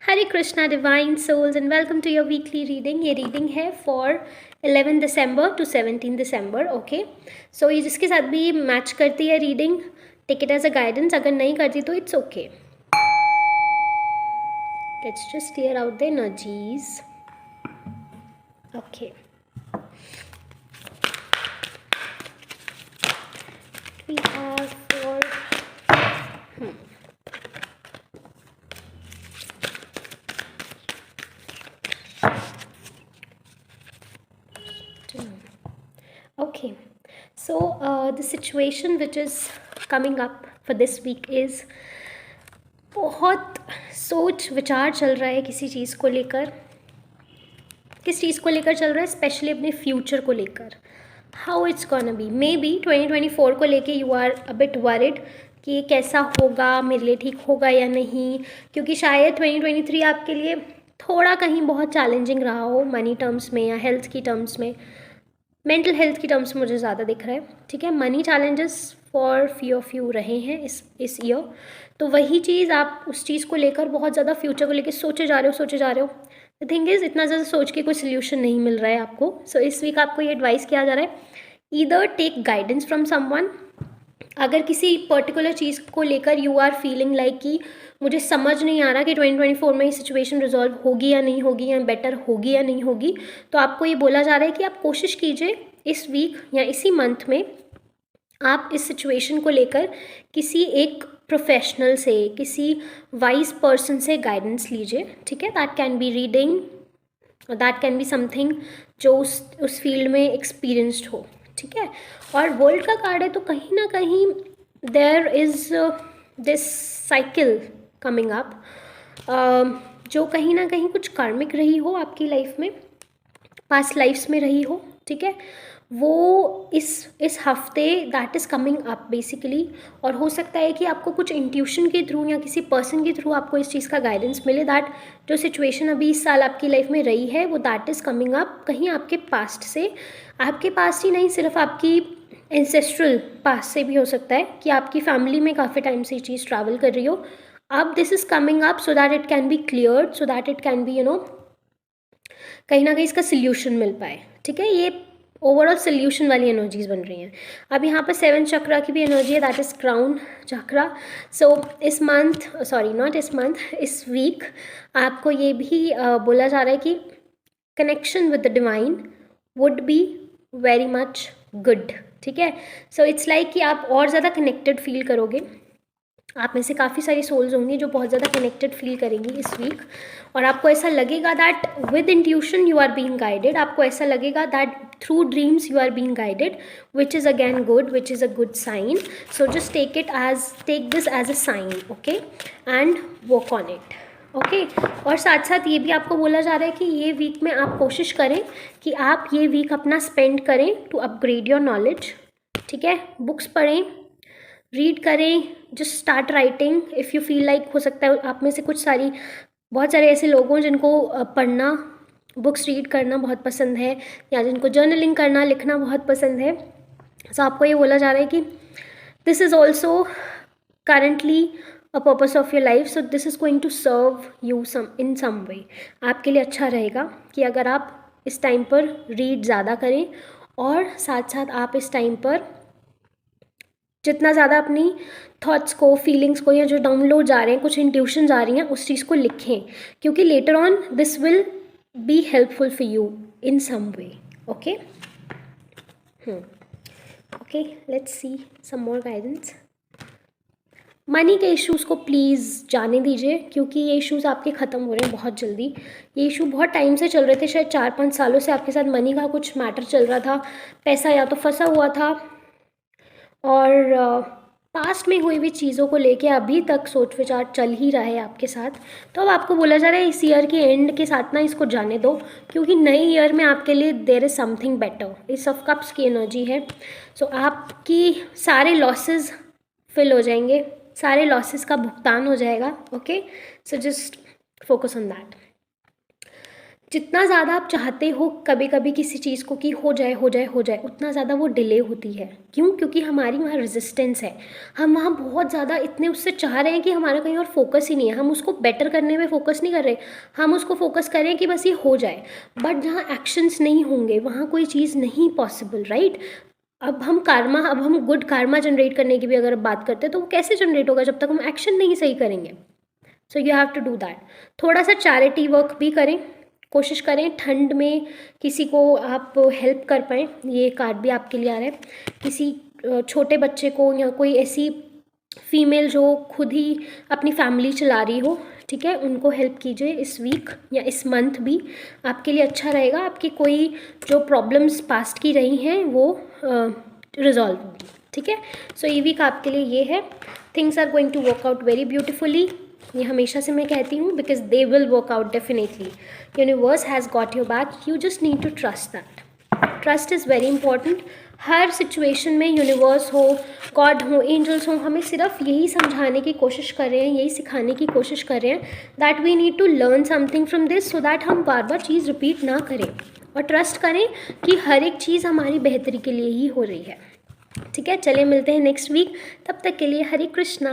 Hare Krishna divine souls and welcome to your weekly reading. ये reading है for 11 December to 17 December. Okay, so ये जिसके साथ भी मैच करती है reading, take it as a guidance. अगर नहीं करती तो it's okay. Let's just clear out the energies. Okay, we have for okay, so the situation which is coming up for this week is बहुत सोच विचार चल रहा है किसी चीज़ को लेकर। किस चीज़ को लेकर चल रहा है? स्पेशली अपने फ्यूचर को लेकर। How it's gonna be, maybe 2024 को लेके you are a bit worried कि ये कैसा होगा, मेरे लिए ठीक होगा या नहीं, क्योंकि शायद 2023 आपके लिए थोड़ा कहीं बहुत चैलेंजिंग रहा हो मनी टर्म्स में या हेल्थ की टर्म्स में। मेंटल हेल्थ की टर्म्स मुझे ज़्यादा दिख रहा है। ठीक है, money challenges for few of you रहे हैं इस ईयर। तो वही चीज़ आप उस चीज़ को लेकर बहुत ज़्यादा फ्यूचर को लेकर सोचे जा रहे हो। द थिंग इज़, इतना ज़्यादा सोच के कोई सोल्यूशन नहीं मिल रहा है आपको। सो इस वीक आपको ये एडवाइस किया जा रहा है, either take guidance from someone. अगर किसी पर्टिकुलर चीज़ को लेकर यू आर फीलिंग लाइक कि मुझे समझ नहीं आ रहा कि 2024 में ये सिचुएशन रिजॉल्व होगी या नहीं होगी, या बेटर होगी या नहीं होगी, तो आपको ये बोला जा रहा है कि आप कोशिश कीजिए इस वीक या इसी मंथ में आप इस सिचुएशन को लेकर किसी एक प्रोफेशनल से, किसी वाइज पर्सन से गाइडेंस लीजिए। ठीक है, that can be reading, that can be something जो उस फील्ड में एक्सपीरियंस्ड हो। ठीक है, और वर्ल्ड का कार्ड है तो कहीं ना कहीं there is this cycle coming up, जो कहीं ना कहीं कुछ कार्मिक रही हो आपकी लाइफ में, पास्ट लाइफ्स में रही हो। ठीक है, वो इस हफ्ते that is coming up basically. और हो सकता है कि आपको कुछ इंट्यूशन के थ्रू या किसी पर्सन के थ्रू आपको इस चीज़ का गाइडेंस मिले दैट जो सिचुएशन अभी इस साल आपकी लाइफ में रही है वो दैट इज़ कमिंग अप कहीं आपके पास्ट से। आपके पास्ट ही नहीं, सिर्फ आपकी एंसेस्ट्रल पास्ट से भी हो सकता है कि आपकी फैमिली में काफ़ी टाइम से ये चीज़ ट्रैवल कर रही हो। अब this is coming up so that it can be cleared, so that it can be कहीं ना कहीं इसका सोल्यूशन मिल पाए। ठीक है, ये ओवरऑल सोल्यूशन वाली एनर्जीज बन रही हैं। अब यहाँ पर 7 चक्रा की भी एनर्जी है, दैट इज़ क्राउन चक्रा। सो इस मंथ, सॉरी नॉट इस मंथ, इस वीक आपको ये भी बोला जा रहा है कि connection with the divine would be very much good. ठीक है, सो इट्स लाइक कि आप और ज़्यादा कनेक्टेड फील करोगे। आप में से काफ़ी सारी सोल्स होंगी जो बहुत ज़्यादा कनेक्टेड फील करेंगी इस वीक, और आपको ऐसा लगेगा that with intuition you are being guided. आपको ऐसा लगेगा that through dreams you are being guided, which is again good, which is a good sign. So just take this as a sign, okay, and work on it. Okay, और साथ साथ ये भी आपको बोला जा रहा है कि ये वीक में आप कोशिश करें कि आप ये वीक अपना स्पेंड करें टू अपग्रेड योर नॉलेज। ठीक है, बुक्स पढ़ें, रीड करें, just start writing if you feel like. हो सकता है आप में से बहुत सारे ऐसे लोग हों जिनको पढ़ना, बुक्स रीड करना बहुत पसंद है, या जिनको जर्नलिंग करना, लिखना बहुत पसंद है। सो आपको ये बोला जा रहा है कि this is also currently a purpose of your life, so this is going to serve you in some way. आपके लिए अच्छा रहेगा कि अगर आप इस टाइम पर रीड ज़्यादा करें, और साथ साथ आप इस टाइम पर जितना ज़्यादा अपनी थॉट्स को, फीलिंग्स को, या जो डाउनलोड जा रहे हैं, कुछ इंट्यूशन आ रही हैं, उस चीज़ को लिखें, क्योंकि later on this will be helpful for you in some way. Okay, okay, let's see some more guidance. Money के इश्यूज़ को प्लीज़ जाने दीजिए, क्योंकि ये इश्यूज़ आपके ख़त्म हो रहे हैं बहुत जल्दी। ये इशू बहुत टाइम से चल रहे थे, शायद 4-5 सालों से आपके साथ मनी का कुछ मैटर चल रहा था। पैसा या तो फंसा हुआ था, और पास्ट में हुई हुई चीज़ों को लेके अभी तक सोच विचार चल ही रहा है आपके साथ। तो अब आपको बोला जा रहा है इस ईयर के एंड के साथ ना इसको जाने दो, क्योंकि नए ईयर में आपके लिए देयर इज़ समथिंग बेटर। इस ऑफ कप्स की एनर्जी है। सो आपकी सारे लॉसेस फिल हो जाएंगे, सारे लॉसेस का भुगतान हो जाएगा। Okay, so just focus on that. जितना ज़्यादा आप चाहते हो कभी कभी किसी चीज़ को कि हो जाए हो जाए हो जाए, उतना ज़्यादा वो डिले होती है। क्यों? क्योंकि हमारी वहाँ रेजिस्टेंस है। हम वहाँ बहुत ज़्यादा इतने उससे चाह रहे हैं कि हमारा कहीं और फोकस ही नहीं है, हम उसको बेटर करने में फोकस नहीं कर रहे, हम उसको फोकस करें कि बस ये हो जाए। बट जहाँ एक्शंस नहीं होंगे वहाँ कोई चीज़ नहीं पॉसिबल, राइट? अब हम गुड कार्मा जनरेट करने की भी अगर बात करते हैं तो वो कैसे जनरेट होगा जब तक हम एक्शन नहीं सही करेंगे। So you have to do that. थोड़ा सा चैरिटी वर्क भी करें, कोशिश करें ठंड में किसी को आप हेल्प कर पाएँ। ये कार्ड भी आपके लिए आ रहा है, किसी छोटे बच्चे को या कोई ऐसी फीमेल जो खुद ही अपनी फैमिली चला रही हो, ठीक है, उनको हेल्प कीजिए इस वीक या इस मंथ भी आपके लिए अच्छा रहेगा। आपकी कोई जो प्रॉब्लम्स पास्ट की रही हैं वो रिजॉल्व होगी, ठीक है। सो ये वीक आपके लिए ये है, things are going to work out very beautifully. ये हमेशा से मैं कहती हूँ, because they will work out definitely. Universe has got your back, you just need to trust that. Trust is very important. हर सिचुएशन में यूनिवर्स हो, God हो, एंजल्स हो, हमें सिर्फ यही समझाने की कोशिश कर रहे हैं, यही सिखाने की कोशिश कर रहे हैं that we need to learn something from this, so that हम बार बार चीज़ रिपीट ना करें और ट्रस्ट करें कि हर एक चीज़ हमारी बेहतरी के लिए ही हो रही है, ठीक है। चलिए मिलते हैं नेक्स्ट वीक, तब तक के लिए हरे कृष्णा।